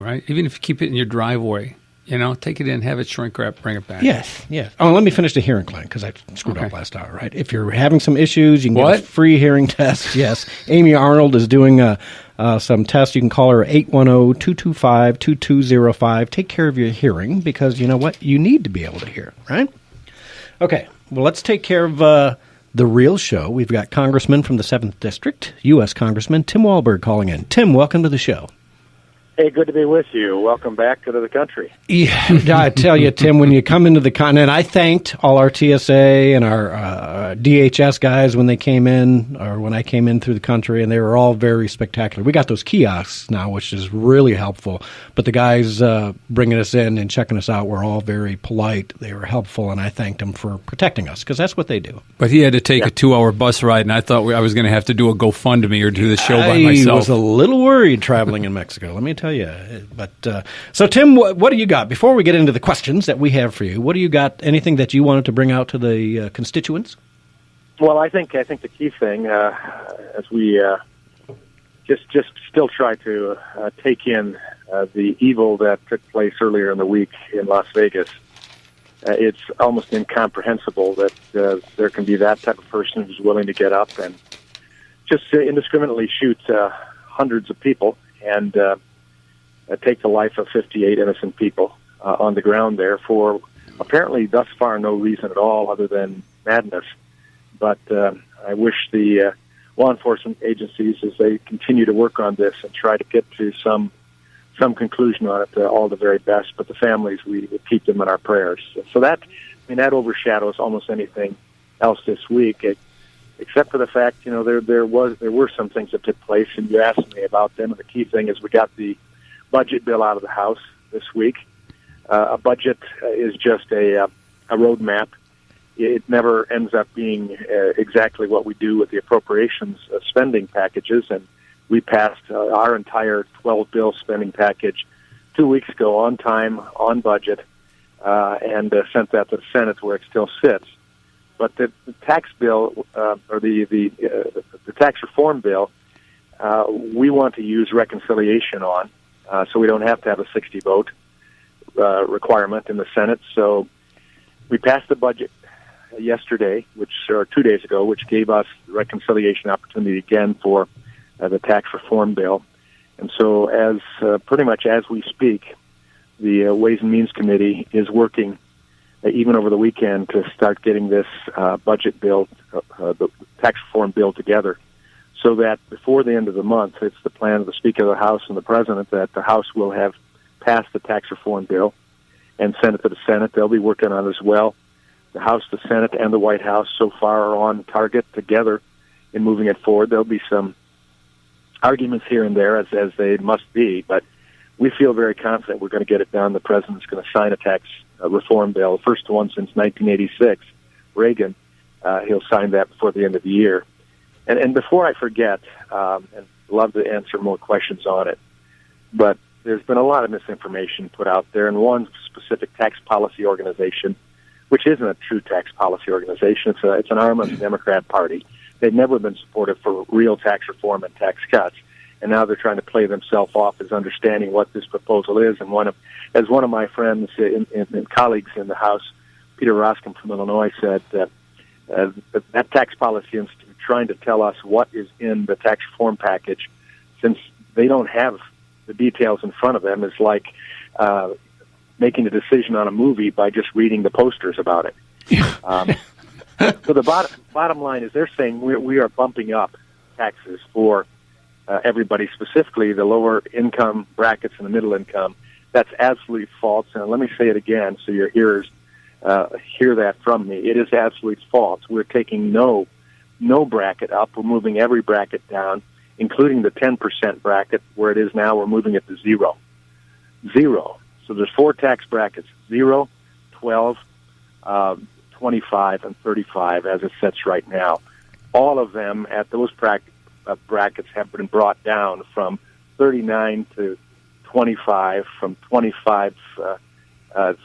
right? Even if you keep it in your driveway, take it in, have it shrink wrap, bring it back. Yes. Oh, let me finish the hearing plan because I screwed up last hour, right? If you're having some issues, you can get a free hearing test. Yes. Amy Arnold is doing some tests. You can call her 810-225-2205. Take care of your hearing because you know what? You need to be able to hear, right? Okay. Well, let's take care of the real show. We've got Congressman from the 7th District, U.S. Congressman Tim Walberg calling in. Tim, welcome to the show. Hey, good to be with you. Welcome back to the country. Yeah, I tell you, Tim, when you come into the continent, I thanked all our TSA and our DHS guys when they came in, or when I came in through the country, and they were all very spectacular. We got those kiosks now, which is really helpful, but the guys bringing us in and checking us out were all very polite. They were helpful, and I thanked them for protecting us, because that's what they do. But he had to take a 2-hour bus ride, and I thought I was going to have to do a GoFundMe or do the show by myself. I was a little worried traveling in Mexico, let me tell you. But so, Tim, what do you got? Before we get into the questions that we have for you, what do you got? Anything that you wanted to bring out to the constituents? Well, I think the key thing, as we just still try to take in the evil that took place earlier in the week in Las Vegas, it's almost incomprehensible that there can be that type of person who's willing to get up and just indiscriminately shoot hundreds of people and take the life of 58 innocent people on the ground there for apparently thus far no reason at all other than madness. But I wish the law enforcement agencies, as they continue to work on this and try to get to some conclusion on it, all the very best. But the families, we keep them in our prayers. So that overshadows almost anything else this week, except for the fact, there were some things that took place, and you asked me about them. And the key thing is we got the budget bill out of the House this week. A budget is just a roadmap. It never ends up being exactly what we do with the appropriations spending packages, and we passed our entire 12-bill spending package 2 weeks ago on time, on budget, and sent that to the Senate where it still sits. But the tax bill, or the tax reform bill, we want to use reconciliation on, so we don't have to have a 60-vote requirement in the Senate. So we passed the budget yesterday, or 2 days ago, which gave us the reconciliation opportunity again for the tax reform bill. And so pretty much as we speak, the Ways and Means Committee is working even over the weekend to start getting this budget bill, the tax reform bill together, so that before the end of the month, it's the plan of the Speaker of the House and the President that the House will have passed the tax reform bill and sent it to the Senate. They'll be working on it as well. The House, the Senate, and the White House so far are on target together in moving it forward. There'll be some arguments here and there, as they must be, but we feel very confident we're going to get it done. The President's going to sign a tax reform bill, first one since 1986, Reagan. He'll sign that before the end of the year. And before I forget, and love to answer more questions on it, but there's been a lot of misinformation put out there, and one specific tax policy organization, which isn't a true tax policy organization. It's an arm of the Democrat Party. They've never been supportive for real tax reform and tax cuts, and now they're trying to play themselves off as understanding what this proposal is. And one of my friends and colleagues in the House, Peter Roskin from Illinois, said that tax policy institute trying to tell us what is in the tax reform package, since they don't have the details in front of them, is like making a decision on a movie by just reading the posters about it. So the bottom line is they're saying we are bumping up taxes for everybody, specifically the lower income brackets and the middle income. That's absolutely false. And let me say it again so your hearers hear that from me. It is absolutely false. We're taking no bracket up. We're moving every bracket down, including the 10% bracket where it is now. We're moving it to zero. So there's 4 tax brackets, 0, 12, 25, and 35 as it sits right now. All of them at those brackets have been brought down from 39 to 25, from 25,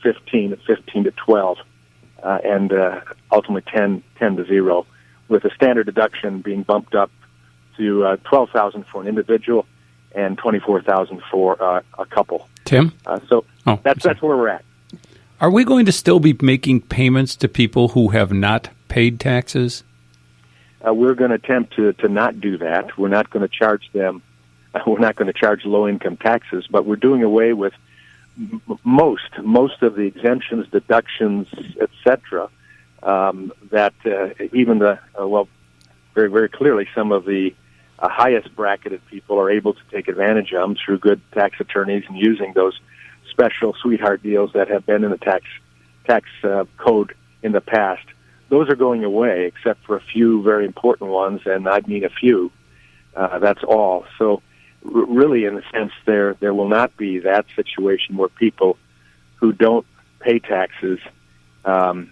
15 to 12, and ultimately 10 to 0, with the standard deduction being bumped up to $12,000 for an individual and $24,000 for a couple. Tim? That's where we're at. Are we going to still be making payments to people who have not paid taxes? We're going to attempt to not do that. We're not going to charge them. We're not going to charge low-income taxes, but we're doing away with most of the exemptions, deductions, etc. That even very, very clearly, some of the highest bracketed people are able to take advantage of them through good tax attorneys and using those special sweetheart deals that have been in the tax code in the past. Those are going away, except for a few very important ones, and I mean a few. That's all. So, really, in a sense, there will not be that situation where people who don't pay taxes, unless,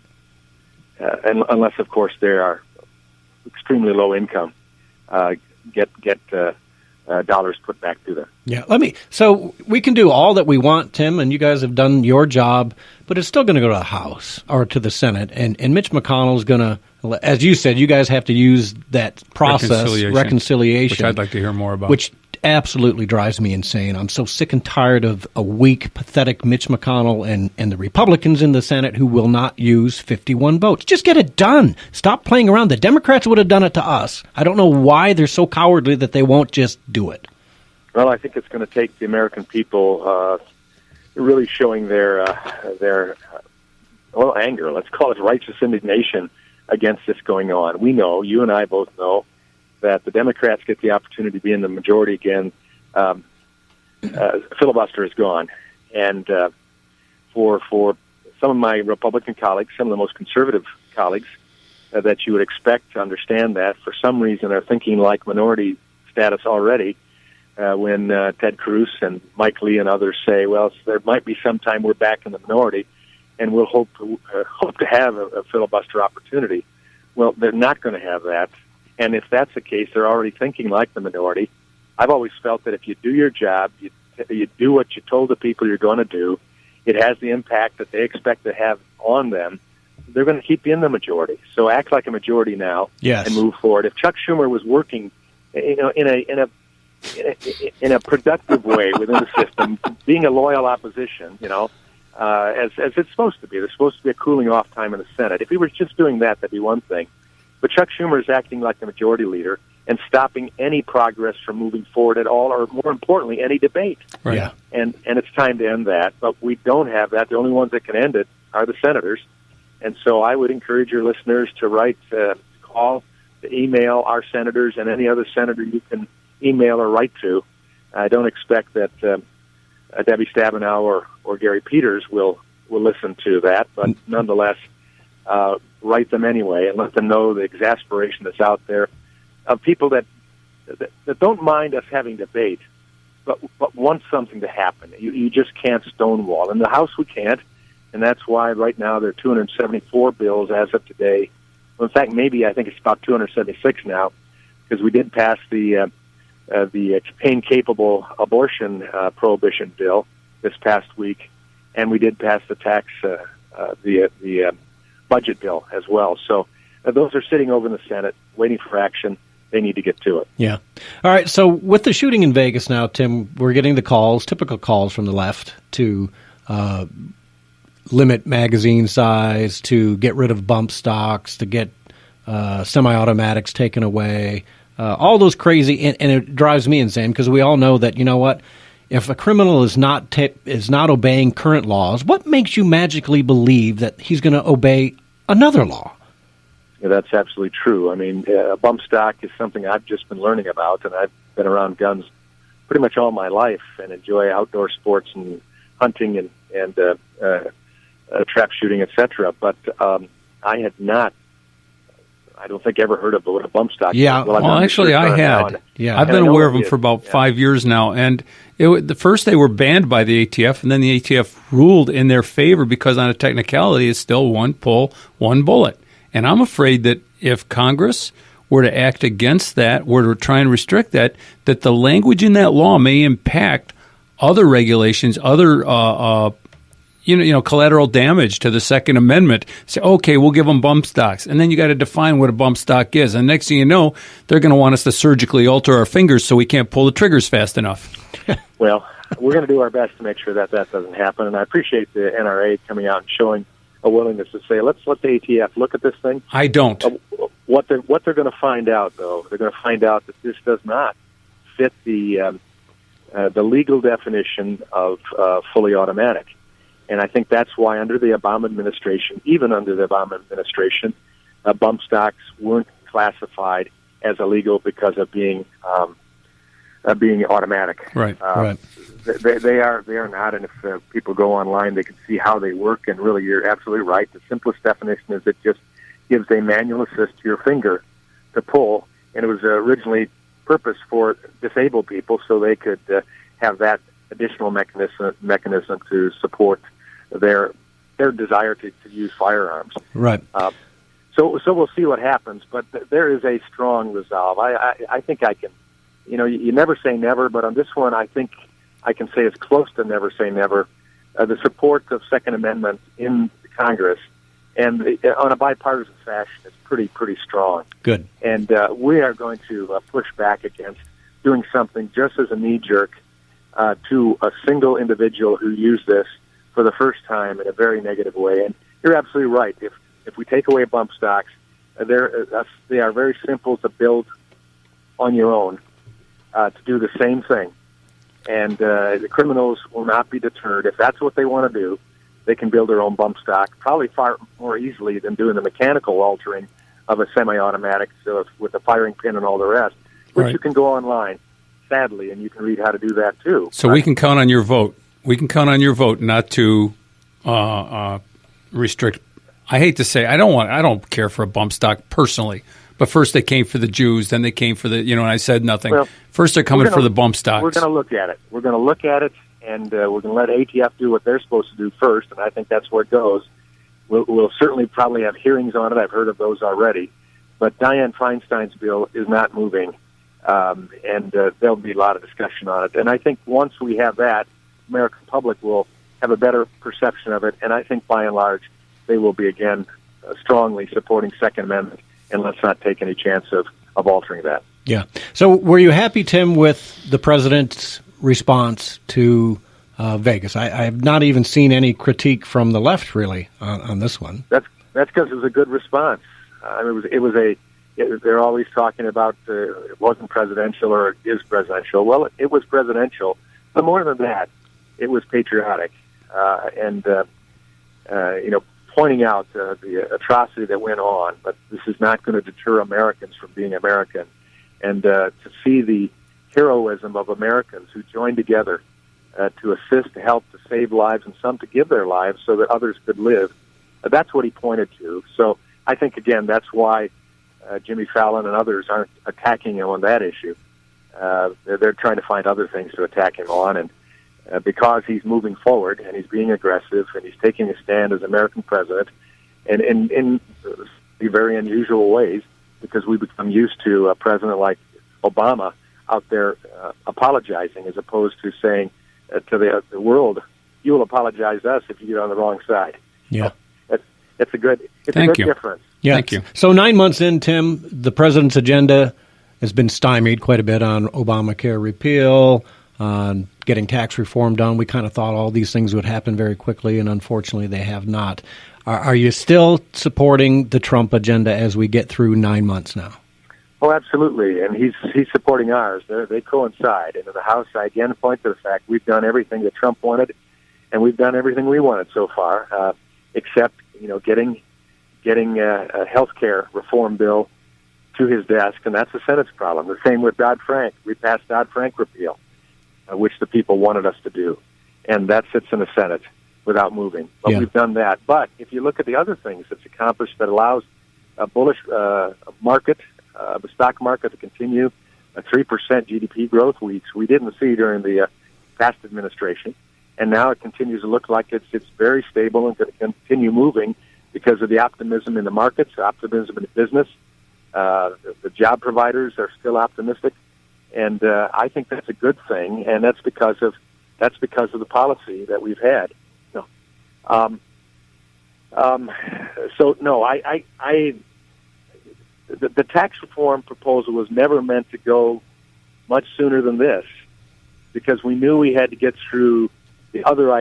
of course, they are extremely low income, get dollars put back to them. Yeah, so we can do all that we want, Tim, and you guys have done your job, but it's still going to go to the House or to the Senate, and Mitch McConnell is going to, as you said, you guys have to use that process, reconciliation, which I'd like to hear more about. Which absolutely drives me insane. I'm so sick and tired of a weak, pathetic Mitch McConnell and the Republicans in the Senate who will not use 51 votes. Just get it done. Stop playing around. The Democrats would have done it to us. I don't know why they're so cowardly that they won't just do it. Well, I think it's going to take the American people really showing their anger. Let's call it righteous indignation against this going on. We know, you and I both know, that the Democrats get the opportunity to be in the majority again. Filibuster is gone. And for some of my Republican colleagues, some of the most conservative colleagues that you would expect to understand that, for some reason are thinking like minority status already when Ted Cruz and Mike Lee and others say, well, there might be some time we're back in the minority and we'll hope to have a filibuster opportunity. Well, they're not going to have that. And if that's the case, they're already thinking like the minority. I've always felt that if you do your job, you do what you told the people you're going to do, it has the impact that they expect to have on them, they're going to keep you in the majority. So act like a majority now and move forward. If Chuck Schumer was working, in a productive way within the system, being a loyal opposition, as it's supposed to be, there's supposed to be a cooling off time in the Senate. If he was just doing that, that'd be one thing. But Chuck Schumer is acting like the majority leader and stopping any progress from moving forward at all, or more importantly, any debate. Right. Yeah. And it's time to end that. But we don't have that. The only ones that can end it are the senators. And so I would encourage your listeners to write, call, to email our senators and any other senator you can email or write to. I don't expect that Debbie Stabenow or Gary Peters will listen to that, but nonetheless, write them anyway and let them know the exasperation that's out there of people that don't mind us having debate, but want something to happen. You just can't stonewall. In the House, we can't, and that's why right now there are 274 bills as of today. Well, in fact, maybe I think it's about 276 now, because we did pass the pain-capable abortion prohibition bill this past week, and we did pass the tax the budget bill as well. So those are sitting over in the Senate waiting for action. They need to get to it. Yeah. All right. So with the shooting in Vegas now, Tim, we're getting the calls, typical calls from the left to limit magazine size, to get rid of bump stocks, to get semi-automatics taken away, all those crazy, and it drives me insane because we all know that, you know what, if a criminal is not obeying current laws, what makes you magically believe that he's going to obey another law? Yeah, that's absolutely true. I mean, bump stock is something I've just been learning about, and I've been around guns pretty much all my life and enjoy outdoor sports and hunting and trap shooting, etc. But I had not, I don't think, ever heard of what a bump stock is. Well, actually, I had. Yeah, I've been aware of them for about 5 years now. And the first they were banned by the ATF, and then the ATF ruled in their favor because on a technicality, it's still one pull, one bullet. And I'm afraid that if Congress were to act against that, were to try and restrict that the language in that law may impact other regulations, other collateral damage to the Second Amendment. Say, okay, we'll give them bump stocks. And then you got to define what a bump stock is. And next thing you know, they're going to want us to surgically alter our fingers so we can't pull the triggers fast enough. Well, we're going to do our best to make sure that doesn't happen. And I appreciate the NRA coming out and showing a willingness to say, let's let the ATF look at this thing. I don't. What they're going to find out, though, they're going to find out that this does not fit the legal definition of fully automatic. And I think that's why under the Obama administration, even under the Obama administration, bump stocks weren't classified as illegal because of being automatic. Right. Right. They are not, and if people go online, they can see how they work. And really, you're absolutely right. The simplest definition is it just gives a manual assist to your finger to pull, and it was originally purposed for disabled people so they could have that additional mechanism to support their desire to use firearms. Right. So we'll see what happens, but there is a strong resolve. I think I can, you never say never, but on this one, I think I can say it's close to never say never. The support of Second Amendment in Congress and on a bipartisan fashion is pretty strong. Good. And we are going to push back against doing something just as a knee-jerk to a single individual who used this for the first time in a very negative way. And you're absolutely right. If we take away bump stocks, they are very simple to build on your own to do the same thing. And the criminals will not be deterred. If that's what they want to do, they can build their own bump stock, probably far more easily than doing the mechanical altering of a semi-automatic with the firing pin and all the rest, which right. You can go online, sadly, and you can read how to do that too. So we can count on your vote. We can count on your vote not to restrict. I hate to say, I don't care for a bump stock personally. But first they came for the Jews, then they came for the, and I said nothing. Well, first they're coming for the bump stocks. We're going to look at it. We're going to look at it, and we're going to let ATF do what they're supposed to do first, and I think that's where it goes. We'll certainly probably have hearings on it. I've heard of those already. But Dianne Feinstein's bill is not moving, and there'll be a lot of discussion on it. And I think once we have that, the American public will have a better perception of it, and I think by and large they will be, again, strongly supporting Second Amendment. And let's not take any chance of altering that. Yeah. So were you happy, Tim, with the president's response to Vegas? I have not even seen any critique from the left, really, on this one. That's because it was a good response. They're always talking about it wasn't presidential or it is presidential. Well, it was presidential. But more than that, it was patriotic. Pointing out the atrocity that went on, but this is not going to deter Americans from being American. And to see the heroism of Americans who joined together to assist, to help, to save lives, and some to give their lives so that others could live, that's what he pointed to. So I think, again, that's why Jimmy Fallon and others aren't attacking him on that issue. They're trying to find other things to attack him on, and because he's moving forward and he's being aggressive and he's taking a stand as American president, and in very unusual ways, because we become used to a president like Obama out there apologizing as opposed to saying to the world, "You will apologize to us if you get on the wrong side." Yeah, it's a good difference. Yeah. Thank you. So 9 months in, Tim, the president's agenda has been stymied quite a bit on Obamacare repeal, on getting tax reform done. We kind of thought all these things would happen very quickly, and unfortunately they have not. Are you still supporting the Trump agenda as we get through 9 months now? Oh, absolutely, and he's supporting ours. They coincide. And in the House, I again point to the fact we've done everything that Trump wanted, and we've done everything we wanted so far, except getting a health care reform bill to his desk, and that's the Senate's problem. The same with Dodd-Frank. We passed Dodd-Frank repeal, which the people wanted us to do, and that sits in the Senate without moving. But We've done that. But if you look at the other things it's accomplished that allows a bullish market, the stock market to continue, a 3% GDP growth weeks we didn't see during the past administration, and now it continues to look like it's very stable and going to continue moving because of the optimism in the markets, optimism in business. The job providers are still optimistic. And I think that's a good thing, and that's because of the policy that we've had. So no, the tax reform proposal was never meant to go much sooner than this, because we knew we had to get through the other